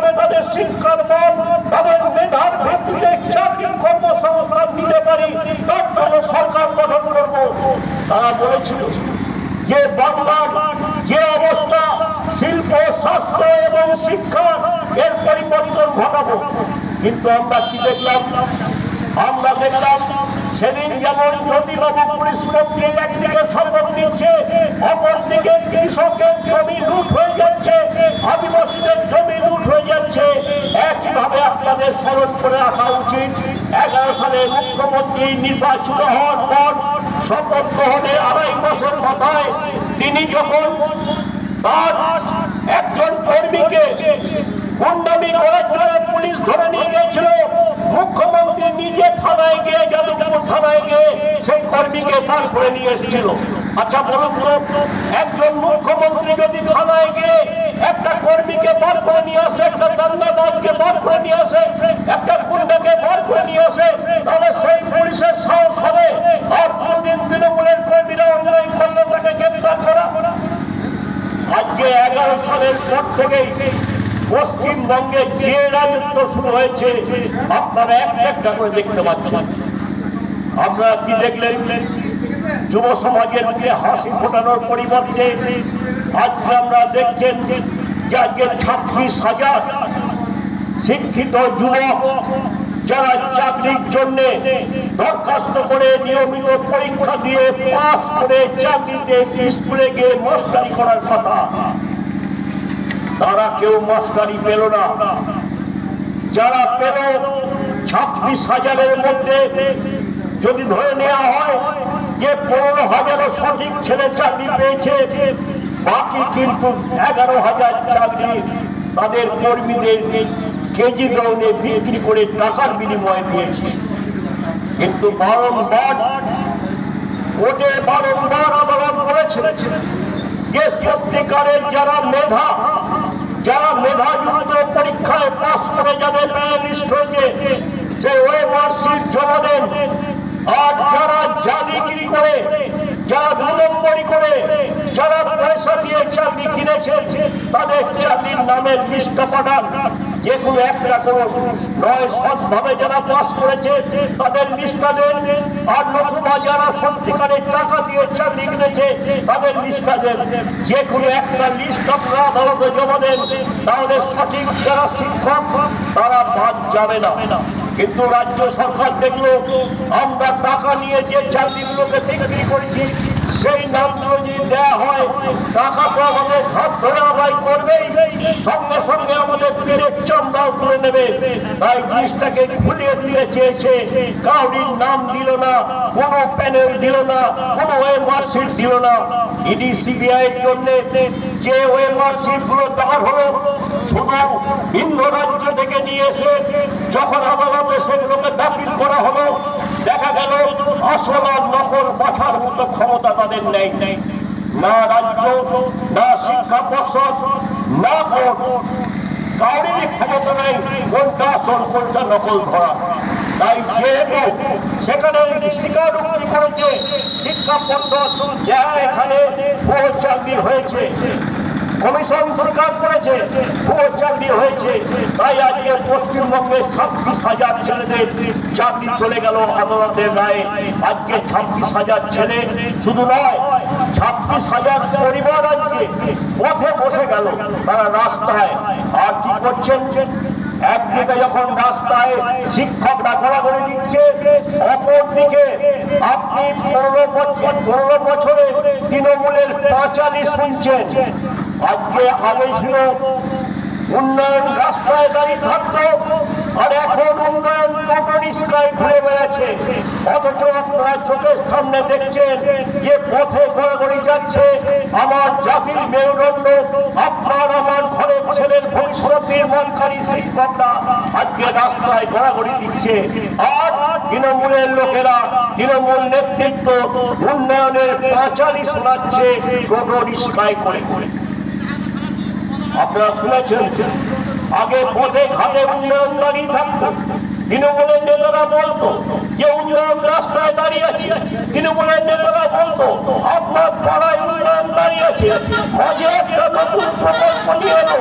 যাতে তাদের শিক্ষার মান, তাদের মেধার ভিত্তিতে চাকরি কর্মসংস্থান দিতে পারি, তার জন্য সরকার গঠন করব। তারা বলেছিল যে বাংলার যে অবস্থা, শিল্প, স্বাস্থ্য এবং শিক্ষা, এর পরিবর্তন ঘটাবো। কিন্তু আমরা কি দেখলাম? আমরা দেখলাম সেদিন যেমন জ্যোতিবাবু পুলিশ মন্ত্রী একদিকে শপথ নিচ্ছে, অপরদিকে কৃষকের জমি লুট হয়ে যাচ্ছে, আদিবাসীদের জমি লুট হয়ে যাচ্ছে। একইভাবে আপনাদের স্মরণ করে রাখা উচিত 11 সালে মুখ্যমন্ত্রী নির্বাচিত হওয়ার পর শপথ গ্রহণের 2.5 বছর মাথায় তিনি যখন তার একজন কর্মীকে গুন্ডামি করার জন্য পুলিশ ধরে নিয়ে গেছিল, মুখ্যমন্ত্রী নিজে থানায় গিয়ে, যাদবপুর থানায় গিয়ে সেই কর্মীকে বার করে নিয়ে এসেছিল। আচ্ছা বলুন তো, একজন মুখ্যমন্ত্রী যদি থানায় গিয়ে একটা কর্মীকে বার করে নিয়ে আসে, একটা দাঙ্গাবাজকে বার করে নিয়ে আসে, একটা গুন্ডাকে বার করে নিয়ে আসে, তাহলে সেই পুলিশের সাহস হবে আর কোনদিন তৃণমূলের কর্মীরা অন্যায় করলে তাকে গ্রেফতার করা? আজকে 11 সালের পর থেকেই পশ্চিমবঙ্গে যে রাজত্ব শুরু হয়েছে আপনারা একটা করে দেখতে পাচ্ছেন। আমরা কি দেখলেন? যুব সমাজের মধ্যে হাসি ফোটানোর পরিবর্তে আজকে আমরা দেখছেন যে আজকে 26,000 শিক্ষিত যুবক যারা চাকরির জন্য দরখাস্ত করে নিয়মিত পরীক্ষা দিয়ে পাস করে চাকরিতে স্কুলে গিয়ে মাস্টারি করার কথা, তারা কেউ মাস্টারি পেল না। যারা পেল 26,000-এর মধ্যে যদি ধরে নেওয়া হয় যে 15,000 সঠিক ছেলে চাকরি পেয়েছে, বাকি কিন্তু 11,000 চাকরি তাদের কর্মীদের কেজি দরে বিক্রি করে টাকার বিনিময়ে দিয়েছে। কিন্তু বারংবার ওটে বারংবার আদালত বলেছে যে সত্যিকারের যারা মেধাযুক্ত পরীক্ষায় পাস করে যাবে, লিস্ট হয়েছে, সে ওই মার্কশিট জমা দেন। আর যারা জালিগিরি করে, যারা 2 নম্বরি করে, যারা পয়সা দিয়ে চাকরি কিনেছে, তাদের চাকরির নামের লিস্টটা পাঠান। যে কোনো একটা কোনো নয় সৎভাবে যারা পাস করেছে তাদের লিস্টটা দেন, আর নতুবা যারা সত্যিকারের টাকা দিয়ে চাকরি কিনেছে তাদের লিস্টটা দেন। যে কোনো একটা লিস্ট আপনারা আদালতে জমা দেন, তাহলে সঠিক যারা শিক্ষক তারা বাদ যাবে না। কিন্তু রাজ্য সরকার দেখলো আমরা টাকা নিয়ে যে চাকরিগুলোকে বিক্রি করেছি সেই নামগুলো যদি দেওয়া হয়, টাকা তো আমাদের ঘর ধরে আদায় করবেই, সঙ্গে সঙ্গে আমাদের পেটের চামড়াও তুলে নেবে। তাই জিনিসটাকে ভুলিয়ে দিয়ে চেয়েছে, কাউরির নাম দিল না, কোনো প্যানেল দিল না, কোনো মার্কশিট দিল না। ইডি সিবিআই এর জন্য যে ওই মার্কশিট গুলো দেওয়া হলো শুধু ভিন্ন রাজ্য থেকে নিয়ে এসে যখন আদালতে সেগুলোকে দাখিল করা হলো, দেখা গেল আসল আর নকল বাছার মতো ক্ষমতা তাদের নেই। না রাজ্য, না শিক্ষা পর্ষদ, না কোর্ট, কাউরির ক্ষমতা নেই কোনটা আসল কোনটা নকল ধরা। তাই যেহেতু সেখানে স্বীকারোক্তি করেছে শিক্ষা পর্ষদ যে এখানে ভুয়ো চাকরি হয়েছে, কমিশন স্বীকার করেছে ভুয়ো চাকরি হয়েছে, তাই আজকে পশ্চিমবঙ্গে 26,000 ছেলেদের চাকরি চলে গেল আদালতের রায়ে। আজকে 26,000 ছেলে শুধু নয়, 26,000 পরিবার আজকে পথে বসে গেল, তারা রাস্তায়। আর কি করছেন? একদিকে যখন রাস্তায় শিক্ষকরা ঘোরাঘুরি দিচ্ছে, অপরদিকে আপনি 15 বছরে তৃণমূলের পাঁচালি শুনছেন। আজকে আগে ছিল উন্নয়ন রাস্তায় দাঁড়িয়ে থাকতো, আর এখন উন্নয়ন টোটো রিস্কায় ঘুরে বেড়াচ্ছে। অথচ আপনারা চোখের সামনে দেখছেন যে পথে ঘোরাঘুরি যাচ্ছে আমার জাতির মেরুদণ্ড, আপনার আমার ঘরের ছেলের ভবিষ্যৎ নির্মাণকারী শিক্ষকরা আজকে রাস্তায় ঘোরাঘুরি দিচ্ছে। আর তৃণমূলের লোকেরা, তৃণমূল নেতৃত্ব উন্নয়নের পাঁচালি শোনাচ্ছে টোটো রিস্কায় করে করে। আপনারা শুনেছেন আগে পথে ঘাটে উন্নয়ন দাঁড়িয়ে থাকতো, তৃণমূলের নেতারা বলতো যে উন্নয়ন রাস্তায় দাঁড়িয়ে আছে, তৃণমূলের নেতারা বলতো আপনার পাড়ায় উন্নয়ন দাঁড়িয়ে আছে, মাঝে একটা নতুন প্রকল্প নিয়ে এলো।